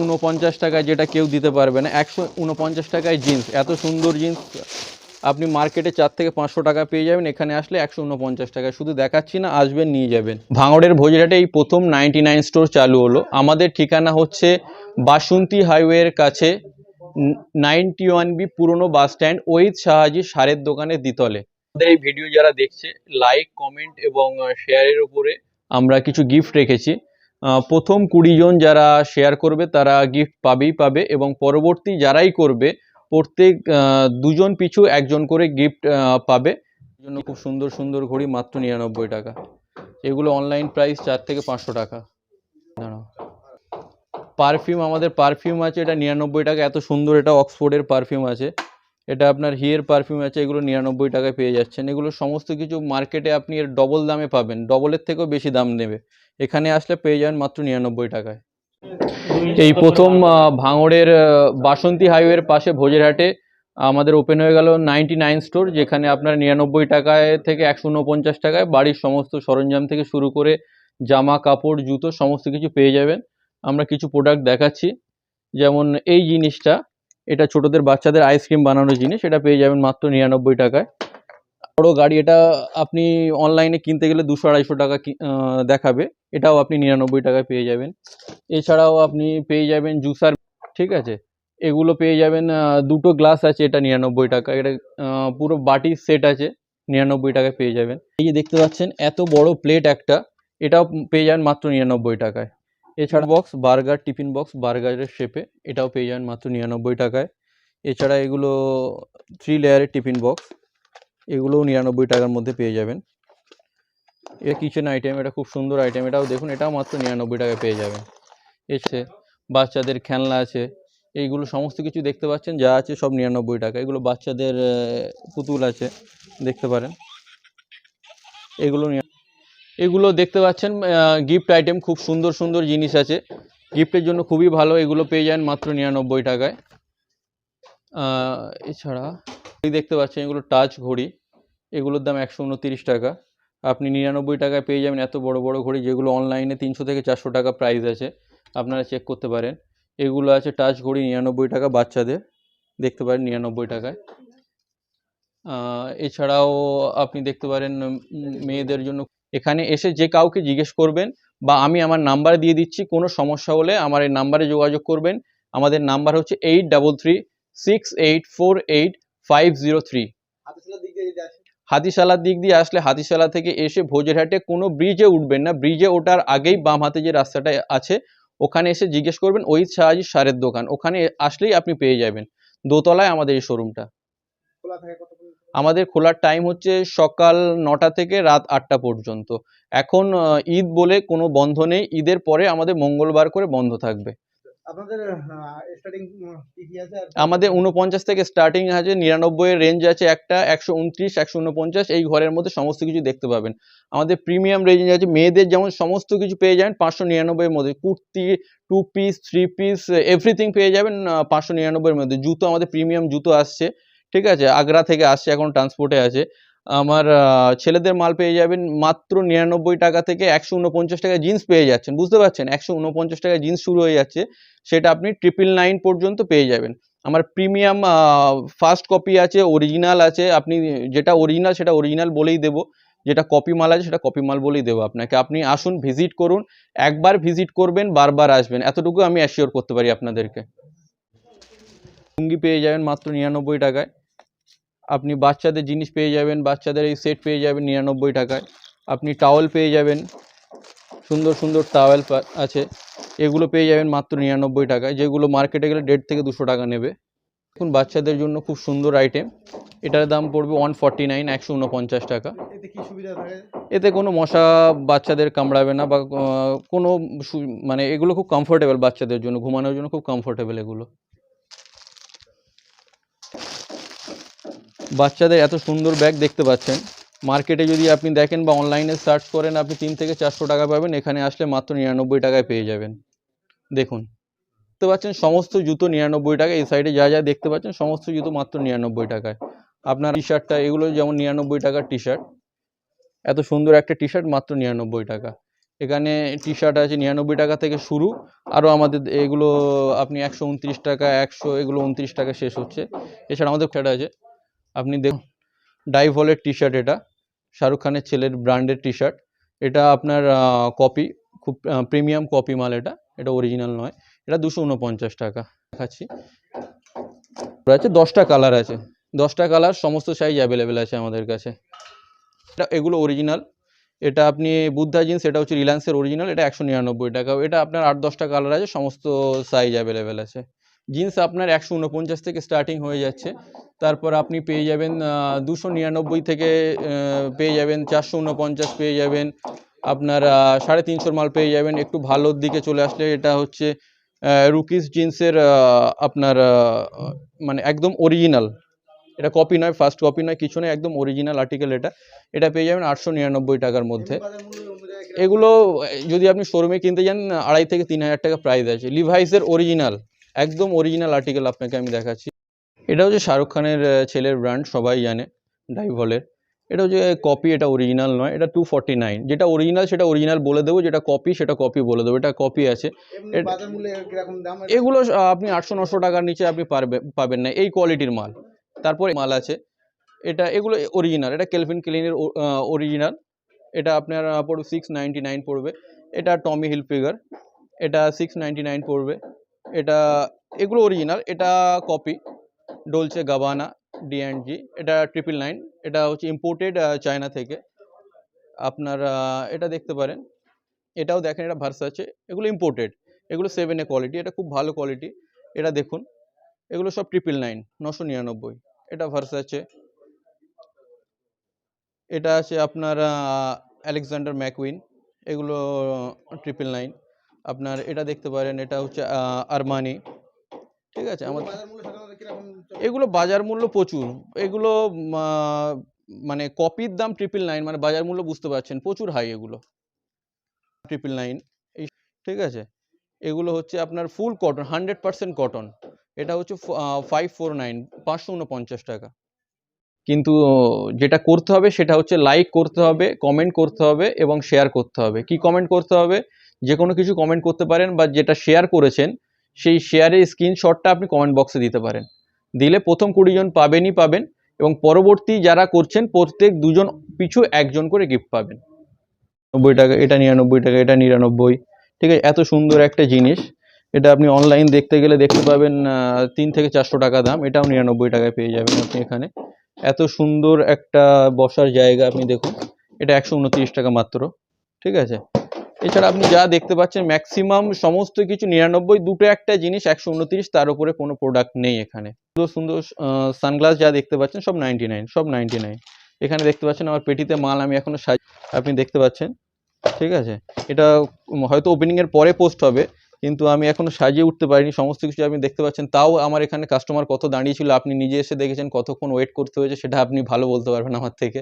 149 টাকায়, যেটা কেউ দিতে পারবে না। 149 টাকায় জিন্স, এত সুন্দর জিন্স আপনি মার্কেটে 4 থেকে 500 টাকা পেয়ে যাবেন, এখানে আসলে 149 টাকায়। শুধু দেখাচ্ছি না, আসবেন নিয়ে যাবেন। ভাঙড়ের ভোজরাটে এই প্রথম 99 স্টোর চালু হলো। আমাদের ঠিকানা হচ্ছে বাসন্তী হাইওয়ের কাছে 91B পুরনো বাস স্ট্যান্ড, ওহিদ শাহাজি সারের দোকানের দ্বিতলে। আমাদের এই ভিডিও যারা দেখছে, লাইক, কমেন্ট এবং শেয়ারের উপরে আমরা কিছু গিফট রেখেছি। প্রথম 20 জন যারা শেয়ার করবে তারা গিফট পাবে, এবং পরবর্তী যারাই করবে প্রত্যেক 2 জন পিছু 1 জন করে গিফট পাবে। জন্য খুব সুন্দর সুন্দর ঘড়ি, মাত্র 99 টাকা। এগুলো অনলাইন প্রাইস 4 থেকে 500 টাকা। পারফিউম, আমাদের পারফিউম আছে, এটা 99 টাকা। এত সুন্দর, এটা অক্সফোর্ডের পারফিউম আছে। এটা আপনার হিয়ের পারফিউম আছে, এগুলো 99 টাকায় পেয়ে যাচ্ছেন। এগুলো সমস্ত কিছু মার্কেটে আপনি এর ডবল দামে পাবেন, ডবলের থেকেও বেশি দাম নেবে। এখানে আসলে পেয়ে যাবেন মাত্র 99 টাকায়। এই প্রথম ভাঙড়ের বাসন্তী হাইওয়ের পাশে ভোজেরহাটে আমাদের ওপেন হয়ে গেল 99 স্টোর, যেখানে আপনার 99 টাকায় থেকে 149 টাকায় বাড়ির সমস্ত সরঞ্জাম থেকে শুরু করে জামা কাপড় জুতো সমস্ত কিছু পেয়ে যাবেন। আমরা কিছু প্রোডাক্ট দেখাচ্ছি, যেমন এই জিনিসটা, এটা ছোটদের বাচ্চাদের আইসক্রিম বানানোর জিনিস, এটা পেয়ে যাবেন মাত্র 99 টাকায়। বড় গাড়ি, এটা আপনি অনলাইনে কিনতে গেলে 200-250 টাকা দেখাবে, এটাও আপনি 99 টাকায় পেয়ে যাবেন। এছাড়াও আপনি পেয়ে যাবেন জুসার, ঠিক আছে, এগুলো পেয়ে যাবেন। দুটো গ্লাস আছে, এটা 99 টাকা। এটা পুরো বাটির সেট আছে, 99 টাকায় পেয়ে যাবেন। এই যে দেখতে পাচ্ছেন এত বড় প্লেট একটা, এটাও পেয়ে যাবেন মাত্র 99 টাকায়। এছাড়া বক্স, বার্গার টিফিন বক্স বার্গারের শেপে, এটাও পেয়ে যাবেন মাত্র 99 টাকায়। এছাড়া এগুলো 3 লেয়ারের টিফিন বক্স, এগুলোও 99 টাকার মধ্যে পেয়ে যাবেন। এটা কিচেন আইটেম, এটা খুব সুন্দর আইটেম, এটাও দেখুন, এটাও মাত্র 99 টাকায় পেয়ে যাবেন। এসে বাচ্চাদের খেলনা আছে, এইগুলো সমস্ত কিছু দেখতে পাচ্ছেন যা আছে সব 99 টাকা। এগুলো বাচ্চাদের পুতুল আছে, দেখতে পারেন। এগুলো দেখতে পাচ্ছেন গিফট আইটেম, খুব সুন্দর সুন্দর জিনিস আছে, গিফটের জন্য খুবই ভালো। এগুলো পেয়ে যান মাত্র 99 টাকায়। এছাড়া দেখতে পাচ্ছেন এগুলো টাচ ঘড়ি, এগুলোর দাম 129 টাকা। আপনি 99 টাকায় পেয়ে যাবেন এত বড় বড় ঘড়ি, যেগুলো অনলাইনে 300 থেকে 400 টাকা প্রাইস আছে, আপনারা চেক করতে পারেন। এগুলো আছে টাচ ঘড়ি 99 টাকা, বাচ্চাদের, দেখতে পারেন 99 টাকায়। এছাড়াও আপনি দেখতে পারেন মেয়েদের জন্য। এখানে এসে যে কাউকে জিজ্ঞেস করবেন, বা আমি আমার নাম্বার দিয়ে দিচ্ছি, কোনো সমস্যা হলে আমার এই নাম্বারে যোগাযোগ করবেন। আমাদের নাম্বার হচ্ছে 8336848503। হাতিশালার দিক দিয়ে আসলে, হাতিশালা থেকে এসে ভোজেরহাটে কোনো ব্রিজে উঠবেন না, ব্রিজে ওঠার আগেই বাম হাতে যে রাস্তাটা আছে, ওখানে এসে জিজ্ঞেস করবেন ওহিদ শাহাজি সারের দোকান, ওখানে আসলেই আপনি পেয়ে যাবেন। দোতলায় আমাদের এই শোরুমটা। আমাদের খোলার টাইম হচ্ছে সকাল 9টা থেকে রাত 8টা পর্যন্ত। এখন ঈদ বলে কোনো বন্ধ নেই, ঈদের পরে আমাদের মঙ্গলবার করে বন্ধ থাকবে। আমাদের 49 থেকে স্টার্টিং আছে, 99 এর রেঞ্জ আছে একটা, 129, 149, এই ঘরের মধ্যে সমস্ত কিছু দেখতে পাবেন। আমাদের প্রিমিয়াম রেঞ্জ আছে, মেয়েদের যেমন সমস্ত কিছু পেয়ে যাবেন 599 এর মধ্যে, কুর্তি, 2 পিস 3 পিস এভরিথিং পেয়ে যাবেন 599 এর মধ্যে। জুতো, আমাদের প্রিমিয়াম জুতো আসছে, ঠিক আছে, আগ্রা থেকে আসছে, এখন ট্রান্সপোর্টে আছে। আমার ছেলেদের মাল পেয়ে যাবেন মাত্র 99 টাকা থেকে 149 টাকা জিন্স পেয়ে যাচ্ছেন, বুঝতে পারছেন, 149 টাকা জিন্স শুরু হয়ে যাচ্ছে, সেটা আপনি 999 পর্যন্ত পেয়ে যাবেন। আমার প্রিমিয়াম ফার্স্ট কপি আছে, অরিজিনাল আছে, আপনি যেটা অরিজিনাল সেটা অরিজিনাল বলেই দেবো, যেটা কপি মাল আছে সেটা কপি মাল বলেই দেবো আপনাকে। আপনি আসুন, ভিজিট করুন, একবার ভিজিট করবেন বারবার আসবেন, এতটুকু আমি অ্যাসিওর করতে পারি আপনাদেরকে। লুঙ্গি পেয়ে যাবেন মাত্র 99 টাকায়। আপনি বাচ্চাদের জিনিস পেয়ে যাবেন, বাচ্চাদের এই সেট পেয়ে যাবেন 99 টাকায়। আপনি টাওয়েল পেয়ে যাবেন, সুন্দর সুন্দর টাওয়েল আছে, এগুলো পেয়ে যাবেন মাত্র 99 টাকায়, যেগুলো মার্কেটে গেলে 150 থেকে 200 টাকা নেবে। এখন বাচ্চাদের জন্য খুব সুন্দর আইটেম, এটার দাম পড়বে 149, 149 টাকা। এতে কোনো মশা বাচ্চাদের কামড়াবে না, বা কোনো মানে এগুলো খুব কমফোর্টেবল বাচ্চাদের জন্য, ঘুমানোর জন্য খুব কমফোর্টেবল এগুলো। বাচ্চাদের এত সুন্দর ব্যাগ দেখতে পাচ্ছেন, মার্কেটে যদি আপনি দেখেন বা অনলাইনে সার্চ করেন, আপনি 3 থেকে 400 টাকা পাবেন, এখানে আসলে মাত্র 99 টাকায় পেয়ে যাবেন। দেখুন, দেখতে পাচ্ছেন সমস্ত জুতো 99 টাকা, এই সাইডে যা যা দেখতে পাচ্ছেন সমস্ত জুতো মাত্র 99 টাকায়। আপনার টি শার্টটা, এগুলো যেমন 99 টাকার টি শার্ট, এত সুন্দর একটা টি শার্ট মাত্র 99 টাকা। এখানে টি শার্ট আছে 99 টাকা থেকে শুরু, আরও আমাদের এগুলো আপনি 129 টাকা 100 এগুলো 29 টাকা শেষ হচ্ছে। এছাড়া আমাদের শার্ট আছে, আপনি দেখুন ডাইভলের টি শার্ট, এটা শাহরুখ খানের ছেলের ব্র্যান্ডের টি শার্ট। এটা আপনার কপি, খুব প্রিমিয়াম কপি মাল, এটা অরিজিনাল নয়। এটা 249 টাকা দেখাচ্ছি। আছে 10টা কালার আছে, 10টা কালার, সমস্ত সাইজ অ্যাভেলেবেল আছে আমাদের কাছে। এগুলো অরিজিনাল। এটা আপনি বুদ্ধা জিন্স, এটা হচ্ছে রিলায়েন্সের অরিজিনাল, এটা 199 টাকা। এটা আপনার 8-10টা কালার আছে, সমস্ত সাইজ অ্যাভেলেবেল আছে। জিন্স আপনার 149 থেকে স্টার্টিং হয়ে যাচ্ছে, তারপর আপনি পেয়ে যাবেন 299 থেকে পেয়ে যাবেন, 449 পেয়ে যাবেন, আপনার 350 মাল পেয়ে যাবেন। একটু ভালোর দিকে চলে আসলে এটা হচ্ছে রুকিস জিন্সের আপনার মানে একদম অরিজিনাল, এটা কপি নয়, ফার্স্ট কপি নয়, কিছু নয়, একদম অরিজিনাল আর্টিকেল। এটা পেয়ে যাবেন 899 টাকার মধ্যে। এগুলো যদি আপনি শোরুমে কিনতে যান 2,500 থেকে 3,000 টাকা প্রাইস আছে। লিভাইসের অরিজিনাল, একদম অরিজিনাল আর্টিকেল আপনাকে আমি দেখাচ্ছি। এটা হচ্ছে শাহরুখ খানের ছেলের ব্র্যান্ড, সবাই জানে, ডাইভলের। এটা হচ্ছে কপি, এটা অরিজিনাল নয়। এটা 249। যেটা অরিজিনাল সেটা অরিজিনাল বলে দেবো, যেটা কপি সেটা কপি বলে দেবো। এটা কপি আছে। এগুলো আপনি 800-900 টাকার নিচে আপনি পাবেন না, এই কোয়ালিটির মাল। তারপরে মাল আছে, এগুলো অরিজিনাল। এটা কেলভিন ক্লিনের অরিজিনাল। এটা আপনার পড়বে 699 পড়বে। এটা টমি হিলফিগার, এটা 699 পড়বে। এগুলো অরিজিনাল, এটা কপি ডলচে গাবানা D&G, এটা 999। এটা হচ্ছে ইম্পোর্টেড চায়না থেকে। আপনার এটা দেখতে পারেন, এটাও দেখেন, এটা ভার্সাচে, এগুলো ইম্পোর্টেড, এগুলো 7A কোয়ালিটি, এটা খুব ভালো কোয়ালিটি। এটা দেখুন, এগুলো সব 999, 999। এটা ভার্সাচে। এটা আছে আপনার আলেকজান্ডার ম্যাকুইন, এগুলো 999। আপনার এটা দেখতে পারেন, এটা হচ্ছে আরমানি, ঠিক আছে। আমাদের এগুলো বাজার মূল্য প্রচুর, এগুলো মানে কপির দাম 999, মানে বাজার মূল্য বুঝতে পারছেন, প্রচুর হাই এগুলো। 999 এই, ঠিক আছে। এগুলো হচ্ছে আপনার ফুল কটন, 100% কটন। এটা হচ্ছে 549, 549 টাকা। কিন্তু যেটা করতে হবে সেটা হচ্ছে লাইক করতে হবে, কমেন্ট করতে হবে এবং শেয়ার করতে হবে। কি কমেন্ট করতে হবে? যে কোনো কিছু কমেন্ট করতে পারেন, বা যেটা শেয়ার করেছেন সেই শেয়ারের স্ক্রিনশটটা আপনি কমেন্ট বক্সে দিতে পারেন। দিলে প্রথম 20 জন পাবেন, এবং পরবর্তী যারা করছেন প্রত্যেক 2 জন পিছু 1 জন করে গিফট পাবেন। 90 টাকা, এটা 99 টাকা, এটা 99, ঠিক আছে। এত সুন্দর একটা জিনিস, এটা আপনি অনলাইন দেখতে গেলে দেখতে পাবেন 300 থেকে 400 টাকা দাম, এটাও 99 টাকায় পেয়ে যাবেন আপনি এখানে। এত সুন্দর একটা বসার জায়গা আপনি দেখুন, এটা 129 টাকা মাত্র, ঠিক আছে। এছাড়া আপনি যা দেখতে পাচ্ছেন ম্যাক্সিমাম সমস্ত কিছু 99, দুটো একটা জিনিস 129, তার উপরে কোনো প্রোডাক্ট নেই এখানে। সুন্দর সুন্দর সানগ্লাস যা দেখতে পাচ্ছেন সব 99, সব 99। এখানে দেখতে পাচ্ছেন আমার পেটিতে মাল আমি এখনো আপনি দেখতে পাচ্ছেন, ঠিক আছে। এটা হয়তো ওপেনিংয়ের পরে পোস্ট হবে, কিন্তু আমি এখনো সাজিয়ে উঠতে পারিনি, সমস্ত কিছু আপনি দেখতে পাচ্ছেন। তাও আমার এখানে কাস্টমার কত দাঁড়িয়ে ছিল, আপনি নিজে এসে দেখেছেন কতক্ষণ ওয়েট করতে হয়েছে, সেটা আপনি ভালো বলতে পারবেন আমার থেকে।